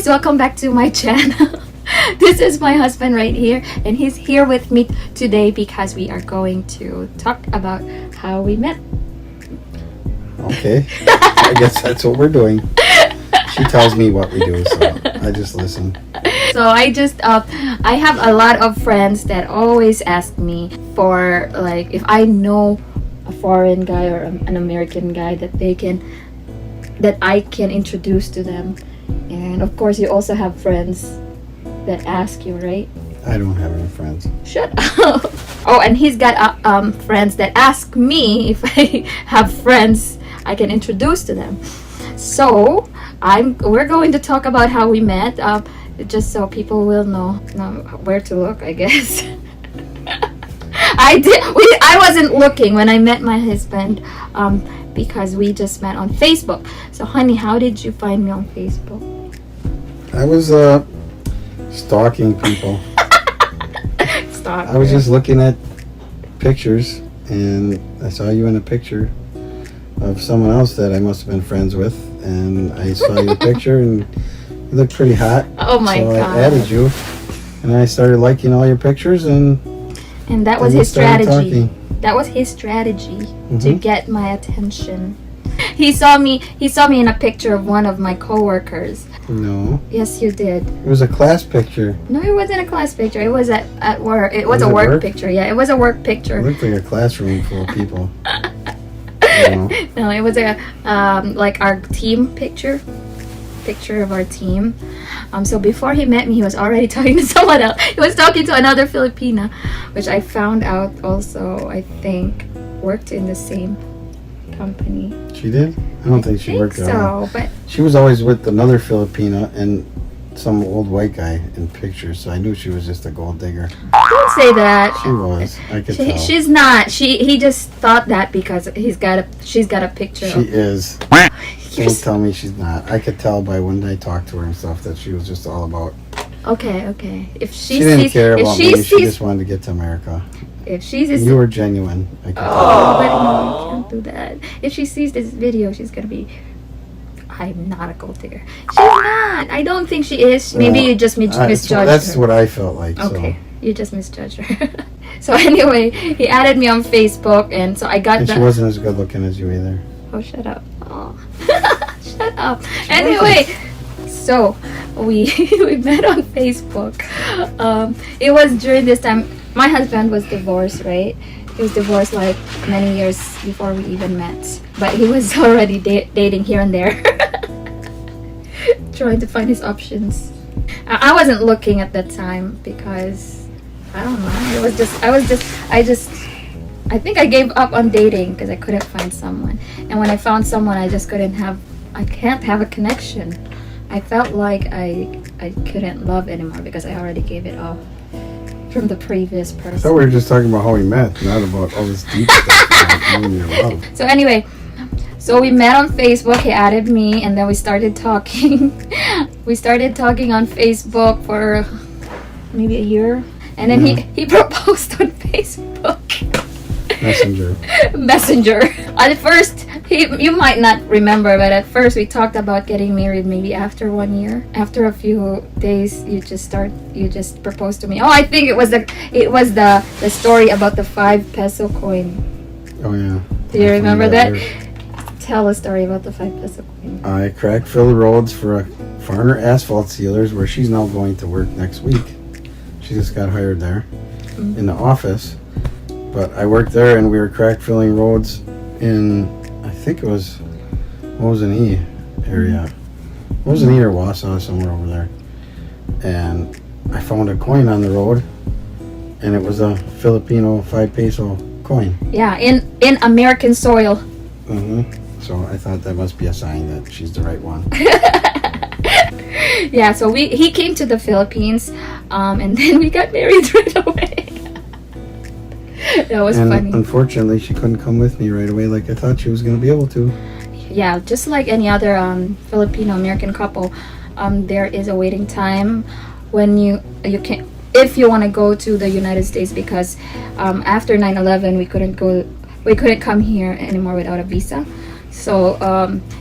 guys, welcome back to my channel. This is my husband right here, and he's here with me today because we are going to talk about how we met. Okay, I guess that's what we're doing. She tells me what we do, so I just listen. So I have a lot of friends that always ask me for, like, if I know a foreign guy or an American guy that I can introduce to them. And of course, you also have friends that ask you, right? I don't have any friends. Shut up. Oh, and he's got friends that ask me if I have friends I can introduce to them. So we're going to talk about how we met, just so people will know where to look, I guess. I wasn't looking when I met my husband, because we just met on Facebook. So honey, how did you find me on Facebook? I was stalking people. Stalker. I was just looking at pictures, and I saw you in a picture of someone else that I must have been friends with, and I saw your picture, and you looked pretty hot. Oh my God! So God. I added you, and I started liking all your pictures, and that was his strategy. Talking. That was his strategy to get my attention. He saw me in a picture of one of my coworkers. No. Yes, you did. It was a class picture. No, it wasn't a class picture. It was at work. It was a work picture. Yeah, it was a work picture. It looked like a classroom full of people. No, it was a like our team picture of our team. So before he met me, he was already talking to someone else. He was talking to another Filipina, which I found out also, I think, worked in the same company. She did? I don't think she worked there. So, but she was always with another Filipina and some old white guy in pictures, so I knew she was just a gold digger. don't say that. She was. I could tell. She's not. He just thought that because she's got a picture. She is. Don't tell me she's not. I could tell by when I talked to her and stuff that she was just all about. Okay. If she didn't care about me. She just wanted to get to America. If she's you were genuine. I could tell. But no, you can't do that. If she sees this video, she's gonna be. I'm not a gold digger. She's not. I don't think she is. Maybe you just misjudged her. That's what I felt like. Okay, so. You just misjudged her. So anyway, he added me on Facebook, and so I got. And she wasn't as good looking as you either. Oh, shut up! Oh, shut up! Anyway, so we met on Facebook. It was during this time. My husband was divorced, right? He was divorced like many years before we even met. But he was already dating here and there. Trying to find his options. I wasn't looking at that time because, I don't know. I think I gave up on dating because I couldn't find someone. And when I found someone, I can't have a connection. I felt like I couldn't love anymore because I already gave it up from the previous person. I thought we were just talking about how we met, not about all this deep stuff about your love. So anyway, so we met on Facebook. He added me, and then we started talking. We started talking on Facebook for maybe a year, and then he proposed on Facebook. Messenger. At first, you might not remember, but at first we talked about getting married maybe after 1 year. After a few days, you just proposed to me. Oh, I think it was the story about the 5 peso coin. Oh yeah. Do you remember that? Tell a story about the 5 peso coin. I cracked Philly roads for a Farner Asphalt Sealers, where she's now going to work next week. She just got hired there in the office. But I worked there, and we were crack filling roads in, I think it was Mosinee area. Mosinee or Wausau, somewhere over there. And I found a coin on the road, and it was a Filipino 5 peso coin. Yeah, in American soil. So I thought that must be a sign that she's the right one. Yeah, so he came to the Philippines, and then we got married right away. That was funny. Unfortunately, she couldn't come with me right away like I thought she was going to be able to. Yeah, just like any other Filipino-American couple, there is a waiting time when you can, if you want to go to the United States, because after 9/11 we couldn't come here anymore without a visa. So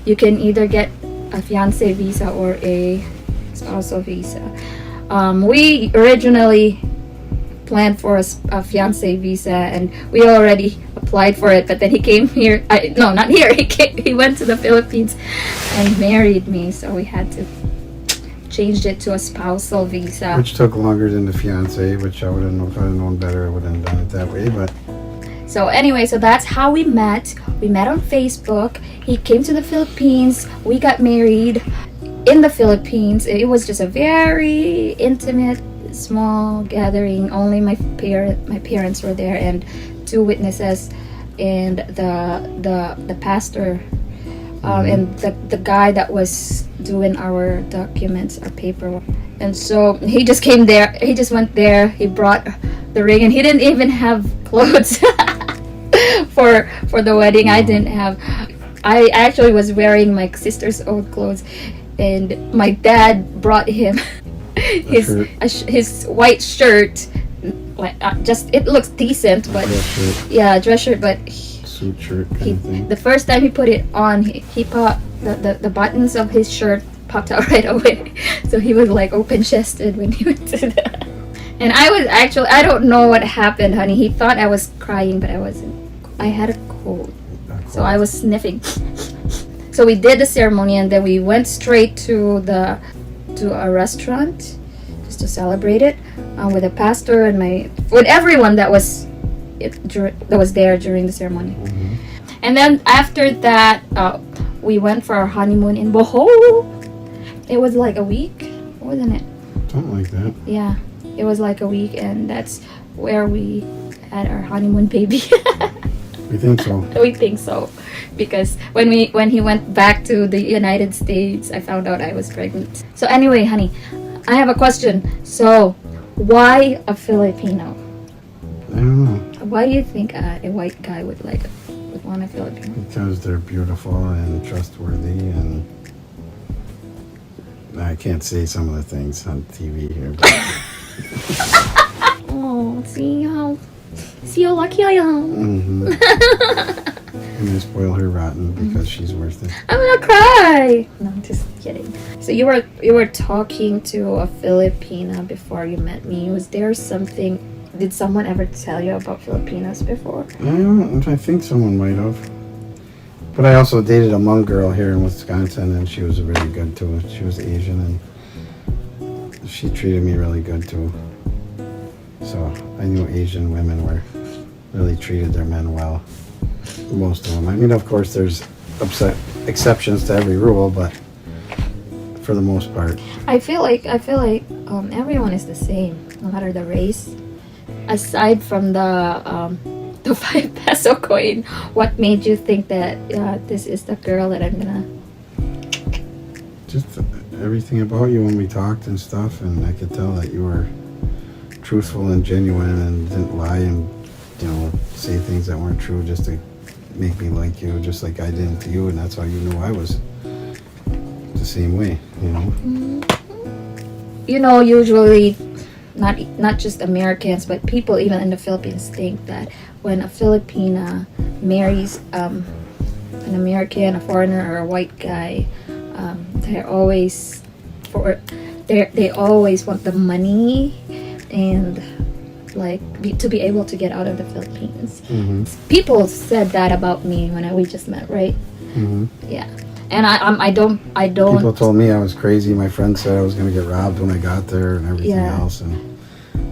you can either get a fiancé visa or a spousal visa. We originally planned for a fiance visa, and we already applied for it. But then he came here. No, not here. He went to the Philippines and married me, so we had to change it to a spousal visa. Which took longer than the fiance, which I would have known if I'd have known better. I would have done it that way, but. So anyway, so that's how we met. We met on Facebook. He came to the Philippines. We got married in the Philippines. It was just a very intimate, small gathering. Only my parents were there, and 2 witnesses, and the pastor, and the guy that was doing our documents, our paperwork. And so he just came there. He just went there. He brought the ring, and he didn't even have clothes for the wedding. I didn't have. I actually was wearing my sister's old clothes, and my dad brought him his white shirt. Like just it looks decent, but dress shirt, but suit shirt kind of thing. The first time he put it on, he popped the buttons of his shirt popped out right away. So he was like open chested when he went to that. And I was actually, I don't know what happened, honey. He thought I was crying, but I wasn't. I had a cold. So I was sniffing. So we did the ceremony, and then we went straight to a restaurant just to celebrate it with the pastor and with everyone that was there during the ceremony. Mm-hmm. And then after that, we went for our honeymoon in Bohol. It was like a week, wasn't it? Something like that. Yeah, it was like a week, and that's where we had our honeymoon baby. We think so. We think so, because when he went back to the United States, I found out I was pregnant. So anyway, honey, I have a question. So, why a Filipino? I don't know. Why do you think a white guy would want a Filipino? Because they're beautiful and trustworthy, and I can't say some of the things on TV here. But Oh, see how lucky I am. And I spoil her rotten because she's worth it. I'm gonna cry. No, I'm just kidding. So you were talking to a Filipina before you met me. Was there something? Did someone ever tell you about Filipinos before? I think someone might have. But I also dated a Hmong girl here in Wisconsin, and she was really good too. She was Asian, and she treated me really good too. So I knew Asian women really treated their men well. Most of them. I mean, of course, there's exceptions to every rule, but for the most part, I feel like everyone is the same, no matter the race. Aside from the 5 peso coin, what made you think that this is the girl that I'm gonna? just everything about you when we talked and stuff, and I could tell that you were truthful and genuine and didn't lie and say things that weren't true just to make me like you, just like I did to you, and that's how you knew I was the same way. Usually, not just Americans, but people even in the Philippines think that when a Filipina marries an American, a foreigner, or a white guy, they always want the money and to be able to get out of the Philippines. People said that about me when we just met, right? Yeah, and I don't. People told me I was crazy. My friend said I was going to get robbed when I got there and everything else, and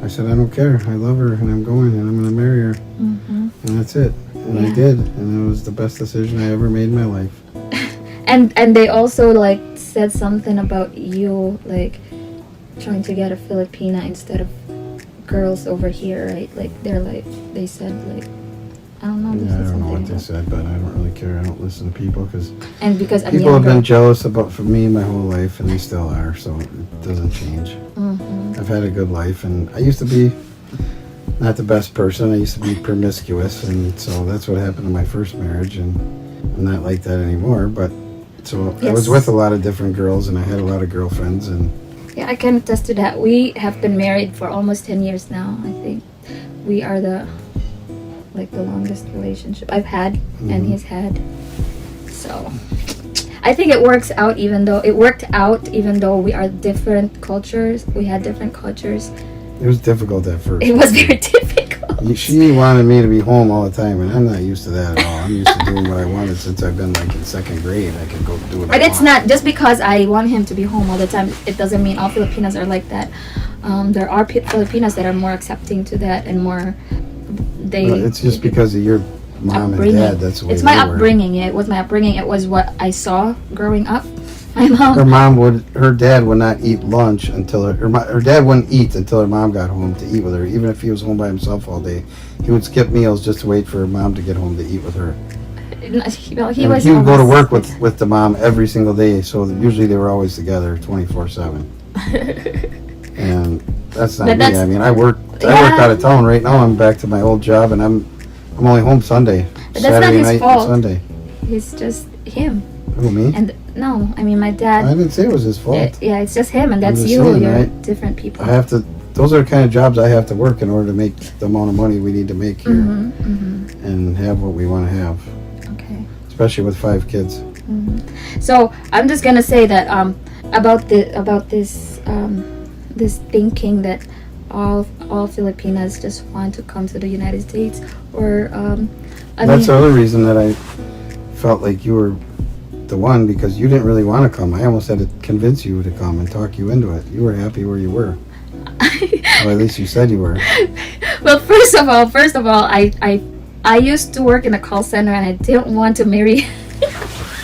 I said I don't care. I love her, and I'm going, and I'm going to marry her, and that's it. And I did, and it was the best decision I ever made in my life. And they also said something about you trying to get a Filipina instead of girls over here, right? They said I don't know. Yeah, I don't know what they said, but I don't really care. I don't listen to people because I'm people have been jealous for me my whole life, and they still are. So it doesn't change. I've had a good life, and I used to be not the best person. I used to be promiscuous, and so that's what happened in my first marriage, and I'm not like that anymore. But so I was with a lot of different girls, and I had a lot of girlfriends, and yeah, I can attest to that. We have been married for almost 10 years now. I think we are the longest relationship I've had and he's had. So I think it works out even though it worked out even though we are different cultures. We had different cultures. It was difficult at first. It was very difficult. She wanted me to be home all the time, and I'm not used to that at all. I'm used to doing what I wanted since I've been like in second grade. I can go do what I But want. it's not just because I want him to be home all the time. It doesn't mean all Filipinas are like that. There are Filipinas that are more accepting to that and more. It's just because of your mom and dad. That's the way it's my they were. upbringing. It was my upbringing. It was what I saw growing up. My mom. Her dad would not eat lunch until her dad wouldn't eat until her mom got home to eat with her. Even if he was home by himself all day, he would skip meals just to wait for her mom to get home to eat with her. He would go to work with the mom every single day, so usually they were always together 24/7. And that's not me. I mean, I work out of town. Right now I'm back to my old job, and I'm only home Sunday, but that's Saturday not his night fault. and Sunday. It's just him. Who, me? And no, I mean my dad. I didn't say it was his fault. Yeah, it's just him, and that's just you. saying, You're different people. Those are the kind of jobs I have to work in order to make the amount of money we need to make here and have what we want to have. Okay. Especially with 5 kids. So I'm just gonna say that about this this thinking that all Filipinas just want to come to the United States, or That's the other reason that I felt like you were the one, because you didn't really want to come. I almost had to convince you to come and talk you into it. You were happy where you were. Well, at least you said you were. Well, first of all, I used to work in a call center, and I didn't want to marry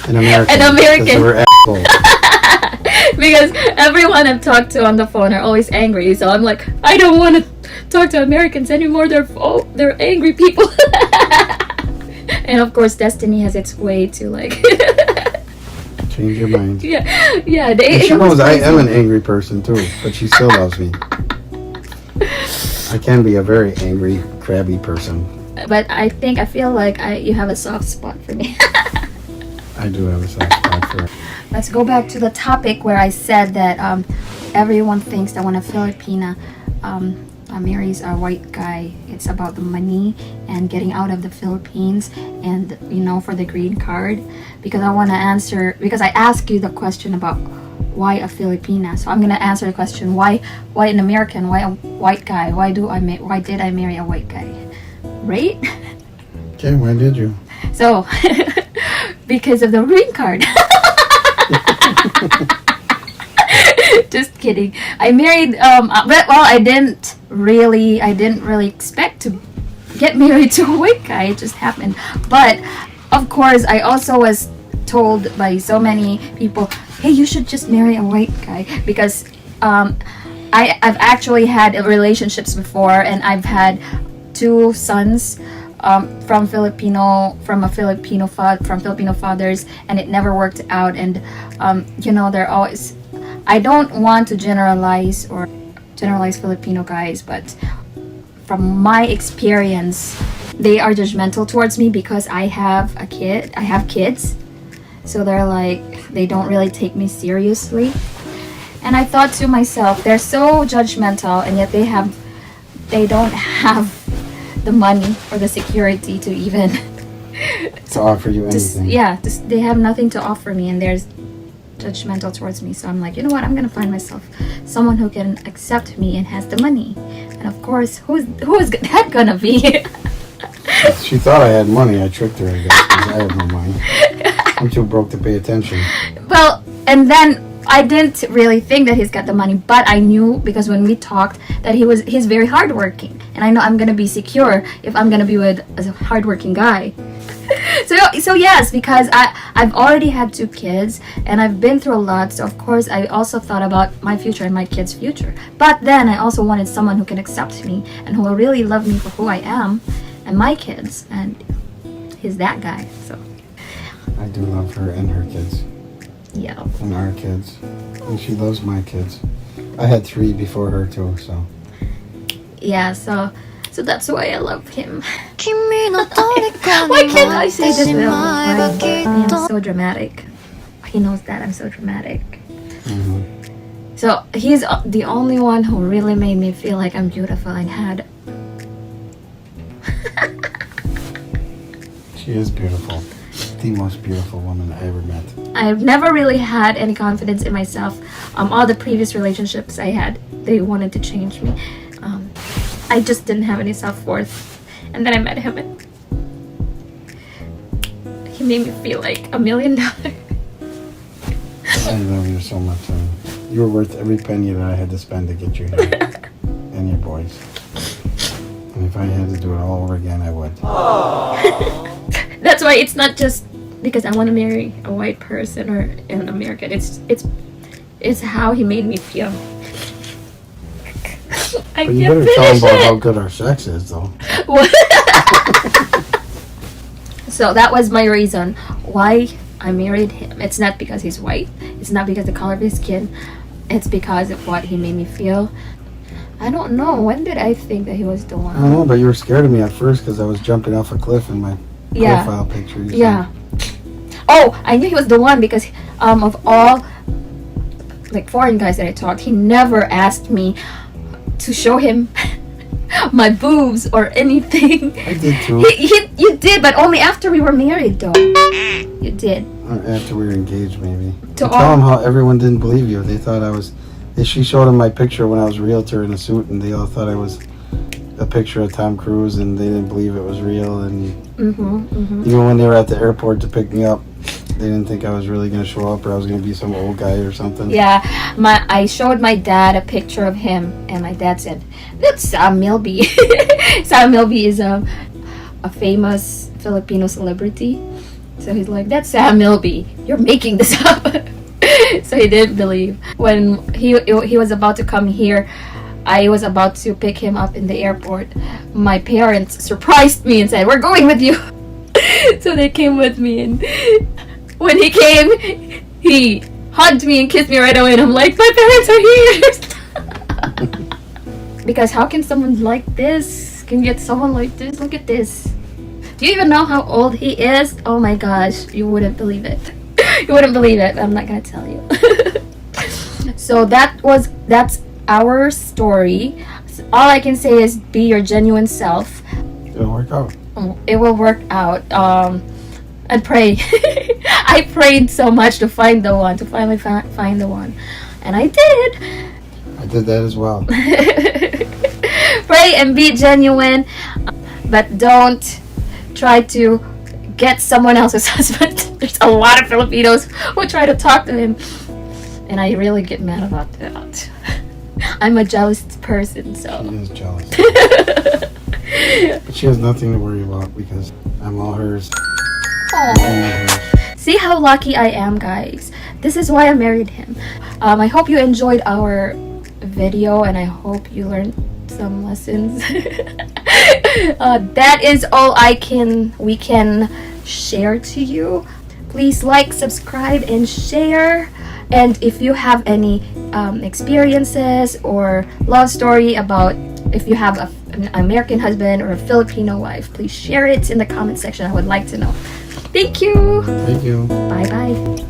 An American. An American. Because they were assholes. because everyone I've talked to on the phone are always angry. So I'm like, I don't want to talk to Americans anymore. They're angry people. And of course, destiny has its way to like. Change your mind. Yeah. And she knows I am an angry person too, but she still loves me. I can be a very angry, crabby person. But I feel like you have a soft spot for me. I do have a soft spot for her. Let's go back to the topic where I said that everyone thinks that when a Filipina marries a white guy, it's about the money and getting out of the Philippines and, for the green card. Because I want to answer, because I asked you the question about why a Filipina. So I'm going to answer the question, why an American, why a white guy, why did I marry a white guy? Right? Okay, why did you? So, because of the green card. Just kidding. I married. I didn't really expect to get married to a white guy. It just happened. But of course, I also was told by so many people, "Hey, you should just marry a white guy," because I've actually had relationships before, and I've had 2 sons from Filipino fathers, and it never worked out. And they're always. I don't want to generalize Filipino guys, but from my experience, they are judgmental towards me because I have kids, so they're like, they don't really take me seriously. And I thought to myself, they're so judgmental, and yet they don't have the money or the security to even to offer you anything. They have nothing to offer me, and there's judgmental towards me. So I'm like, you know what, I'm gonna find myself someone who can accept me and has the money. And of course, who is that gonna be? She thought I had money. I tricked her, I guess, because I have no money. I'm too broke to pay attention. Well, and then I didn't really think that he's got the money, but I knew, because when we talked, that he's very hardworking, and I know I'm gonna be secure if I'm gonna be with a hardworking guy. So yes, because I've already had 2 kids, and I've been through a lot. So of course, I also thought about my future and my kids' future. But then I also wanted someone who can accept me and who will really love me for who I am and my kids. And he's that guy. So I do love her and her kids. Yeah. And our kids. And she loves my kids. I had 3 before her too, so. Yeah, so that's why I love him. Why can't I say this without I am so dramatic. He knows that I'm so dramatic. Mm-hmm. So he's the only one who really made me feel like I'm beautiful and had. She is beautiful. the most beautiful woman I ever met. I've never really had any confidence in myself. All the previous relationships I had, they wanted to change me. I just didn't have any self-worth. And then I met him and he made me feel like $1 million. I love you so much. You were worth every penny that I had to spend to get you here. And your boys. And if I had to do it all over again, I would. That's why it's not just because I want to marry a white person or an American. It's how he made me feel. I But you can't better tell them finish about how it. good our sex is, though. So that was my reason why I married him. It's not because he's white. It's not because of the color of his skin. It's because of what he made me feel. I don't know. When did I think that he was the one? I don't know, but you were scared of me at first because I was jumping off a cliff in my Yeah. profile picture. You Yeah. Oh, I knew he was the one because of all like foreign guys that I talked, he never asked me to show him my boobs or anything. I did too. You did, but only after we were married, though. You did. After we were engaged, maybe. To Tell all- them how everyone didn't believe you. They thought I was. She showed them my picture when I was a realtor in a suit, and they all thought I was a picture of Tom Cruise, and they didn't believe it was real. And even when they were at the airport to pick me up, they didn't think I was really going to show up, or I was going to be some old guy or something. Yeah, I showed my dad a picture of him, and my dad said, "That's Sam Milby." Sam Milby is a famous Filipino celebrity, so he's like, "That's Sam Milby. You're making this up." So he didn't believe. When he was about to come here, I was about to pick him up in the airport. My parents surprised me and said, "We're going with you." So they came with me, and when he came, he hugged me and kissed me right away, and I'm like, my parents are here. Because how can someone like this can get someone like this? Look at this. Do you even know how old he is? Oh my gosh, you wouldn't believe it. You wouldn't believe it. I'm not gonna tell you. So that's our story. All I can say is be your genuine self. It'll work out. It will work out. And pray. I prayed so much to find the one, to finally find the one, and I did. I did that as well. Pray and be genuine, but don't try to get someone else's husband. There's a lot of Filipinos who try to talk to him, and I really get mad about that. I'm a jealous person, so. She is jealous. But she has nothing to worry about because I'm all hers. See how lucky I am, guys. This is why I married him. I hope you enjoyed our video, and I hope you learned some lessons. That is all we can share to you. Please like, subscribe, and share. And if you have any experiences or love story about if you have an American husband or a Filipino wife, please share it in the comment section. I would like to know. Thank you. Thank you. Bye bye.